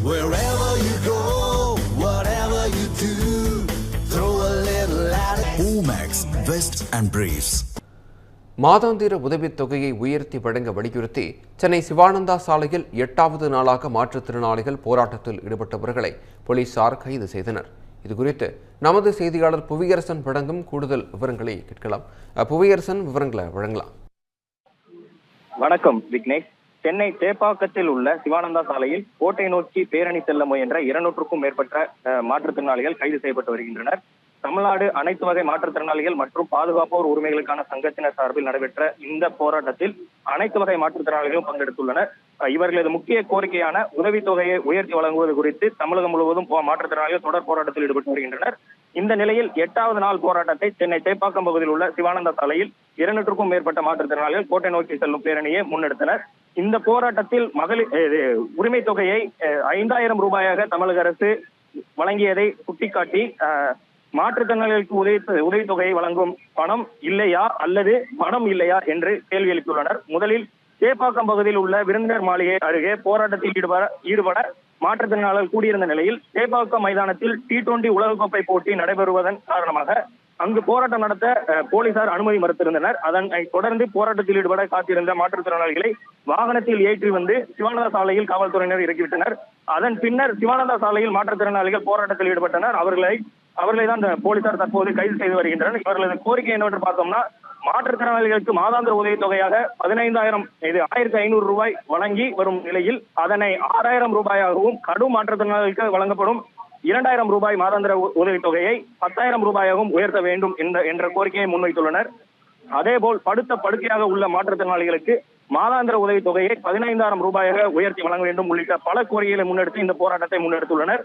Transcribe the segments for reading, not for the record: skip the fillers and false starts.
Wherever you go, whatever you do, throw a little at it. Omax, Vest and Briefs. மாதாந்திர உதவித் தொகையை உயர்த்தி வழங்க வலியுறுத்தி சென்னை சிவானந்தா சாலையில் 8வது நாளாக மாற்றுத்திறனாளிகள் போராட்டத்தில் ஈடுபட்டவர்களை போலீசார் கைது செய்தனர். இதுகுறித்து நமது செய்தியாளர் புவியரசன் வழங்கும் கூடுதல் விவரங்களை கேட்கலாம். புவியரசன், விவரங்களை வழங்கலாம். வணக்கம் விக்னேஷ். சென்னை சேப்பாக்கத்தில் உள்ள சிவானந்தா சாலையில் கோட்டை நோக்கி பேரணி செல்ல முயன்ற 200க்கும் மேற்பட்ட மாற்றுத்திறனாளிகள் கைது செய்யப்பட்டு வருகின்றனர். தமிழ்நாடு அனைத்து வகை மாற்றுத்திறனாளிகள் மற்றும் பாதுகாப்போர் உரிமைகளுக்கான சங்கத்தினர் சார்பில் நடைபெற்ற இந்த போராட்டத்தில் அனைத்து வகை மாற்றுத்திறனாளிகளும் பங்கெடுத்துள்ளனர். இவர்களது முக்கிய கோரிக்கையான உதவித்தொகையை உயர்த்தி வழங்குவது குறித்து தமிழகம் முழுவதும் மாற்றுத்திறனாளிகள் தொடர் போராட்டத்தில் ஈடுபட்டு வருகின்றனர். இந்த நிலையில் 8வது நாள் போராட்டத்தை சென்னை சேப்பாக்கம் பகுதியில் உள்ள சிவானந்தா சாலையில் 200க்கும் மேற்பட்ட மாற்றுத்திறனாளிகள் கோட்டை நோக்கி செல்லும் பேரணியை முன்னெடுத்தனர். இந்த போராட்டத்தில் மகளிர் உரிமை தொகையை 5000 ரூபாயாக தமிழக அரசு வழங்கியதை சுட்டிக்காட்டி மாற்றுத்திறனாளிகளுக்கு உதவித்தொகையை வழங்கும் பணம் இல்லையா அல்லது பணம் இல்லையா என்று கேள்வி எழுப்பியுள்ளனர். முதலில் சேப்பாக்கம் பகுதியில் உள்ள விருந்தினர் மாளிகை அருகே போராட்டத்தில் ஈடுபட மாற்றுத்திறனாளிகள் கூடியிருந்த நிலையில் சேப்பாக்கம் மைதானத்தில் T20 உலகக்கோப்பை போட்டி நடைபெறுவதன் காரணமாக அங்கு போராட்டம் நடத்த போலீசார் அனுமதி மறுத்திருந்தனர். அதனை தொடர்ந்து போராட்டத்தில் ஈடுபட காத்திருந்த மாற்றுத்திறனாளிகளை வாகனத்தில் ஏற்றி வந்து சிவானந்தா சாலையில் காவல்துறையினர் இறக்கிவிட்டனர். அதன் பின்னர் சிவானந்தா சாலையில் மாற்றுத்திறனாளிகள் போராட்டத்தில் ஈடுபட்டனர். அவர்களை தான் போலீசார் தற்போது கைது செய்து வருகின்றனர். இவர்களது கோரிக்கை என்னவென்று பார்த்தோம்னா, மாற்றுத்திறனாளிகளுக்கு மாதாந்திர உதவித் தொகையாக 1500 ரூபாய் வழங்கி வரும் நிலையில் அதனை 6000 ரூபாயாகவும், கடும் மாற்றுத்திறனாளிகளுக்கு வழங்கப்படும் 2000 ரூபாய் மாதாந்திர உதவித் தொகையை 10,000 ரூபாயாகவும் உயர்த்த வேண்டும் என்ற கோரிக்கையை முன்வைத்துள்ளனர். அதேபோல் படுத்த படுக்கையாக உள்ள மாற்றுத்திறனாளிகளுக்கு மாதாந்திர உதவித் தொகையை 15,000 ரூபாயாக உயர்த்தி வழங்க வேண்டும் உள்ளிட்ட பல கோரிக்கைகளை முன்னெடுத்து இந்த போராட்டத்தை முன்னெடுத்துள்ளனர்.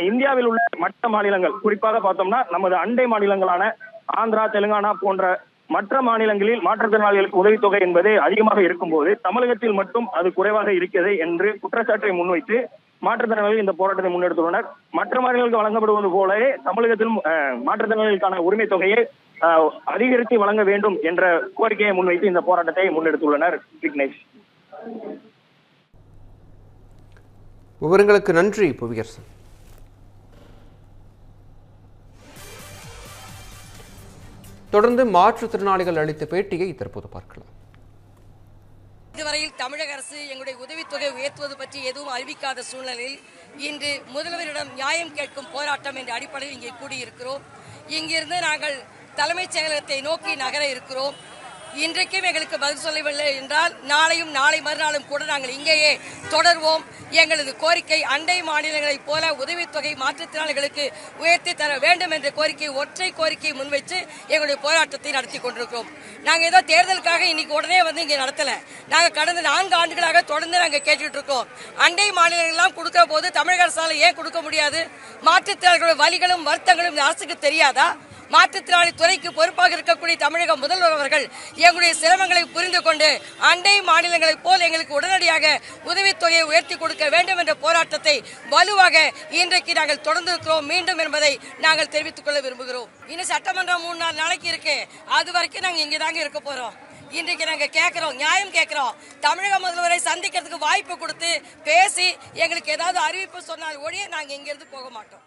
இந்தியாவில் உள்ள மற்ற மாநிலங்கள், குறிப்பாக பார்த்தோம்னா நமது அண்டை மாநிலங்களான ஆந்திரா, தெலுங்கானா போன்ற மற்ற மாநிலங்களில் மாற்றுத்திறனாளிகளுக்கு உதவித்தொகை என்பது அதிகமாக இருக்கும் போது தமிழகத்தில் மட்டும் அது குறைவாக இருக்கிறது என்று குற்றச்சாட்டை முன்வைத்து மாற்றுத்திறனாளிகள் இந்த போராட்டத்தை முன்னெடுத்துள்ளனர். மற்ற மாநிலங்களுக்கு வழங்கப்படுவது போலவே தமிழகத்திலும் மாற்றுத்திறனாளிகளுக்கான உரிமை தொகையை அதிகரித்து வழங்க வேண்டும் என்ற கோரிக்கையை முன்வைத்து இந்த போராட்டத்தை முன்னெடுத்துள்ளனர். விக்னேஷ், விவரங்களுக்கு நன்றி புவியரசன். தொடர்ந்து மாற்றுத்திறனாளிகள் அளித்த பேட்டியை தற்போது பார்க்கலாம். இதுவரையில் தமிழக அரசு எங்களுடைய உதவித்தொகை உயர்த்துவது பற்றி எதுவும் அறிவிக்காத சூழ்நிலையில் இன்று முதல்வரிடம் நியாயம் கேட்கும் போராட்டம் என்ற அடிப்படையில் இங்கே கூடியிருக்கிறோம். இங்கிருந்து நாங்கள் தலைமைச் செயலகத்தை நோக்கி நகர இருக்கிறோம். இன்றைக்கும் எங்களுக்கு பதில் சொல்லவில்லை என்றால் நாளையும் நாளை மறுநாளும் கூட நாங்கள் இங்கேயே தொடர்வோம். எங்களது கோரிக்கை அண்டை மாநிலங்களைப் போல உதவித்தொகை மாற்றுத்திறனாளிகளுக்கு உயர்த்தி தர வேண்டும் என்ற ஒற்றை கோரிக்கையை முன்வைத்து எங்களுடைய போராட்டத்தை நடத்தி கொண்டிருக்கிறோம். நாங்கள் ஏதோ தேர்தலுக்காக இன்னைக்கு உடனே வந்து இங்கே நடத்தலை. நாங்கள் கடந்த 4 ஆண்டுகளாக தொடர்ந்து நாங்கள் கேட்டுட்டு இருக்கோம். அண்டை மாநிலங்களெல்லாம் கொடுக்கிற போது தமிழக அரசால் ஏன் கொடுக்க முடியாது? மாற்றுத்திறனாளிகளுடைய வலிகளும் வருத்தங்களும் இந்த அரசுக்கு தெரியாதா? மாற்றுத்திறனாளி துறைக்கு பொறுப்பாக இருக்கக்கூடிய தமிழக முதல்வர் அவர்கள் எங்களுடைய சிரமங்களை புரிந்து கொண்டு அண்டை மாநிலங்களைப் போல் எங்களுக்கு உடனடியாக உதவித்தொகையை உயர்த்தி கொடுக்க வேண்டும் என்ற போராட்டத்தை வலுவாக இன்றைக்கு நாங்கள் தொடர்ந்திருக்கிறோம் மீண்டும் என்பதை நாங்கள் தெரிவித்துக் கொள்ள விரும்புகிறோம். இன்னும் சட்டமன்றம் 3-4 நாளைக்கு இருக்கு. அது வரைக்கும் நாங்கள் இங்கே தாங்க இருக்க போறோம். இன்றைக்கு நாங்கள் கேட்கிறோம், நியாயம் கேட்கிறோம். தமிழக முதல்வரை சந்திக்கிறதுக்கு வாய்ப்பு கொடுத்து பேசி எங்களுக்கு ஏதாவது அறிவிப்பு சொன்னால் ஒழிய நாங்கள் இங்கிருந்து போக மாட்டோம்.